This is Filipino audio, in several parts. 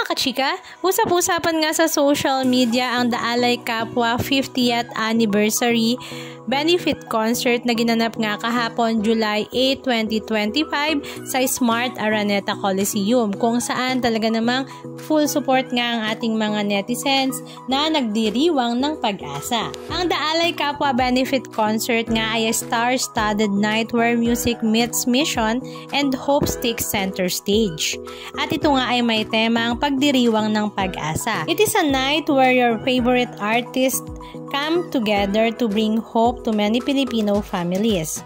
kachika, usap-usapan nga sa social media ang The Alay Kapwa 50th Anniversary Benefit Concert na ginanap nga kahapon July 8, 2025 sa Smart Araneta Coliseum, kung saan talaga namang full support nga ang ating mga netizens na nagdiriwang ng pag-asa. Ang The Alay Kapwa Benefit Concert nga ay a star-studded night where music meets mission and hope takes center stage. At ito nga ay may temang pagdiriwang ng pag-asa. It is a night where your favorite artists come together to bring hope to many Filipino families.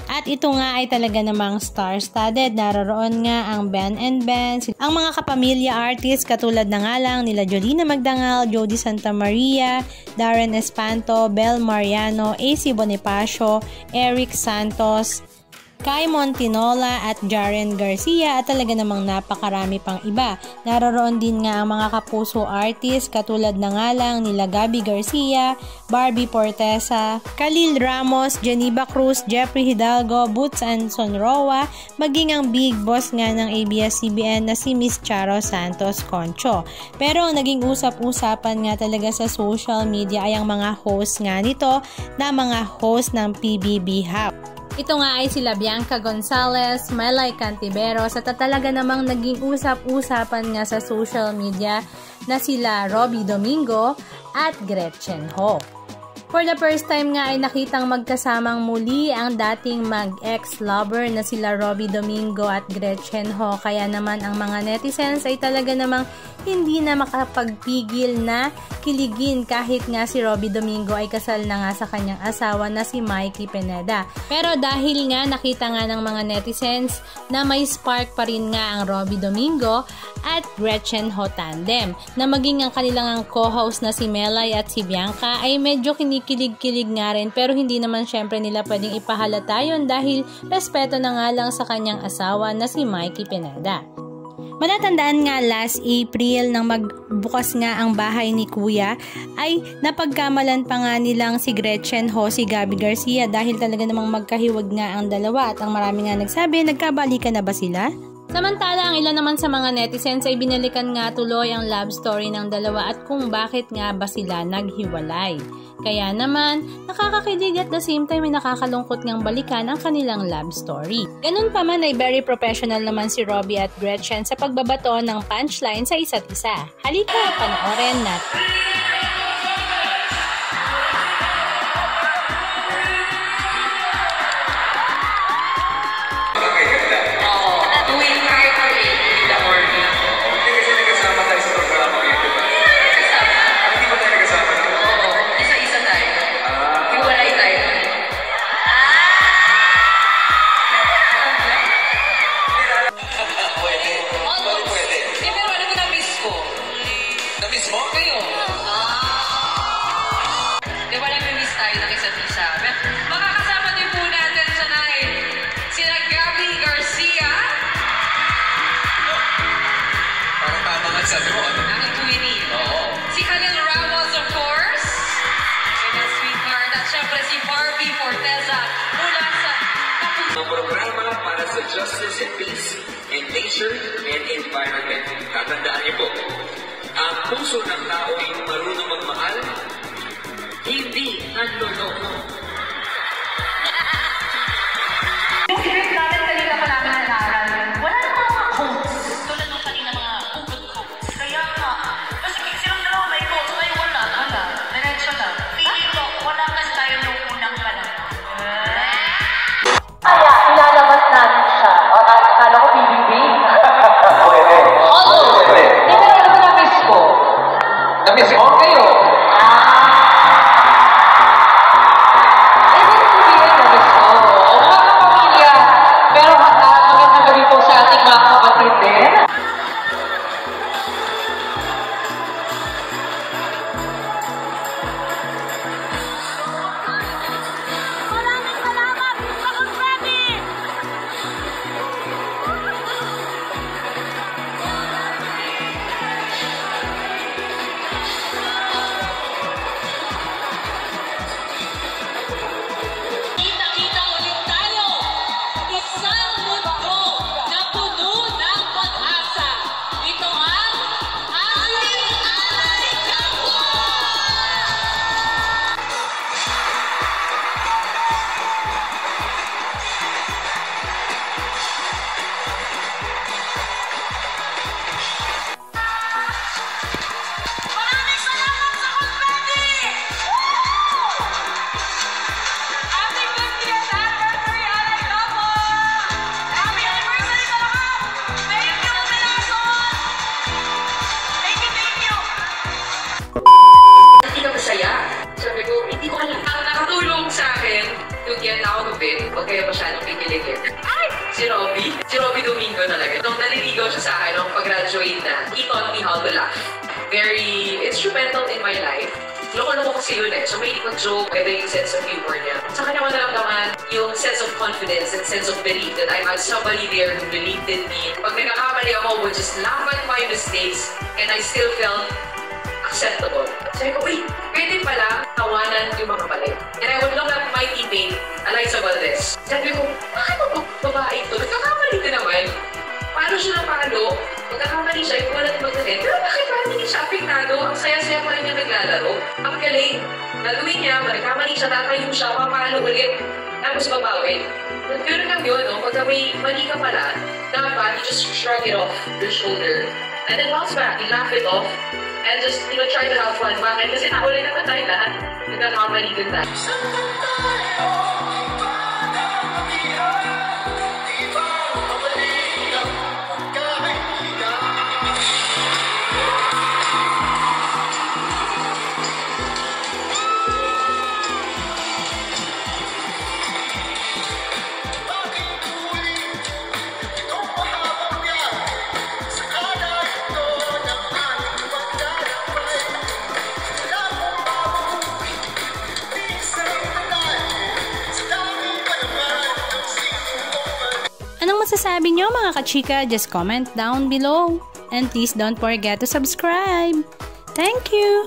At ito nga ay talaga namang star-studded. Naroon nga ang Ben and Ben, ang mga kapamilya artists katulad na nga lang nila Jolina Magdangal, Jody Santa Maria, Darren Espanto, Bel Mariano, AC Bonifacio, Eric Santos, Kai Montinola at Jaren Garcia at talaga namang napakarami pang iba. Naroon din nga ang mga kapuso artists katulad na nga lang nila Gabby Garcia, Barbie Portesa, Khalil Ramos, Geneva Cruz, Jeffrey Hidalgo, Boots Anson Roa, maging ang big boss nga ng ABS-CBN na si Miss Charo Santos Concho. Pero ang naging usap-usapan nga talaga sa social media ay ang mga host nga nito na mga host ng PBB Hub. Ito nga ay sila Bianca Gonzalez, Melay Cantiveros at talaga namang naging usap-usapan nga sa social media na sila Robbie Domingo at Gretchen Ho. For the first time nga ay nakitang magkasamang muli ang dating mag-ex-lover na sila Robbie Domingo at Gretchen Ho, kaya naman ang mga netizens ay talaga namang hindi na makapagpigil na kiligin kahit nga si Robbie Domingo ay kasal na nga sa kanyang asawa na si Mikey Pineda. Pero dahil nga nakita nga ng mga netizens na may spark pa rin nga ang Robbie Domingo at Gretchen Ho tandem, na maging ang kanilang co-host na si Melay at si Bianca ay medyo kinikilig-kilig nga rin, pero hindi naman syempre nila pwedeng ipahalata yun dahil respeto na nga lang sa kanyang asawa na si Mikey Pineda. Matatandaan nga last April nang magbukas nga ang bahay ni Kuya ay napagkamalan pa nga nilang si Gretchen Ho, si Gabby Garcia dahil talaga namang magkahiwag nga ang dalawa at ang marami nga nagsabi, nagkabalikan na ba sila? Samantala, ang ilan naman sa mga netizens ay binalikan nga tuloy ang love story ng dalawa at kung bakit nga ba sila naghiwalay. Kaya naman, nakakakilig at the same time ay nakakalungkot ngang balikan ang kanilang love story. Ganun pa man ay very professional naman si Robbie at Gretchen sa pagbabato ng punchline sa isa't isa. Halika, panoorin natin. Sabi mo, ano? Ang Twinnie. Oo. Si Khalil Ramos, of course. Si the sweetheart. At syempre si Barbie Portesa mula sa Kapuso. Ang programa para sa justice and peace in nature and environment. Tatandaan niyo po, ang puso ng tao ay marunong magmahal, hindi nanloloko. Yung script natin kanina pa namin nalaran, wala na mga quotes. Tulad nung kanina mga hugot quotes. Kaya nga, kasi silang dalawa may quotes, ay wala. Diretso na. Feeling ko, wala kasi tayo nung unang panahon. Kaya, ilalabas natin siya. O, akala ko PBB. Pwede. Pwede. Pero ano ko na-miss ko? Na-miss mo kayo? na. He taught me how to laugh. Very instrumental in my life. Loko-loko kasi yun So may mag-joke, pwede yung sense of humor niya. Sa kanya ko naramdaman yung sense of confidence and sense of belief that I had somebody there who believed in me. Pag nagkakamali ako, would just laugh at my mistakes and I still felt acceptable. Sabi ko, wait, pwede pala tawanan yung mga mali. And I would look at my teammate, Eliza Valdez. Sabi ko, bakit mo babae ito? Nagkakamali ka naman. Paano siya napalo? Magkakamali siya, yung walang magdahin. Pero bakit parang hindi siya apektado? Ang saya-saya pa rin niya naglalaro. Ang galing. Nagawin niya, magkakamali siya, tatayo siya, papalo ulit. Tapos babawi. Pero lang yun, pagka may mali ka pala, dapat you just shrug it off your shoulder. And then bounce back, you laugh it off. And just, try to have fun. Bakit? Kasi nakulay naman tayo lahat. Nagkakamali din tayo. Anong masasabi nyo mga kachika? Just comment down below. And please don't forget to subscribe. Thank you!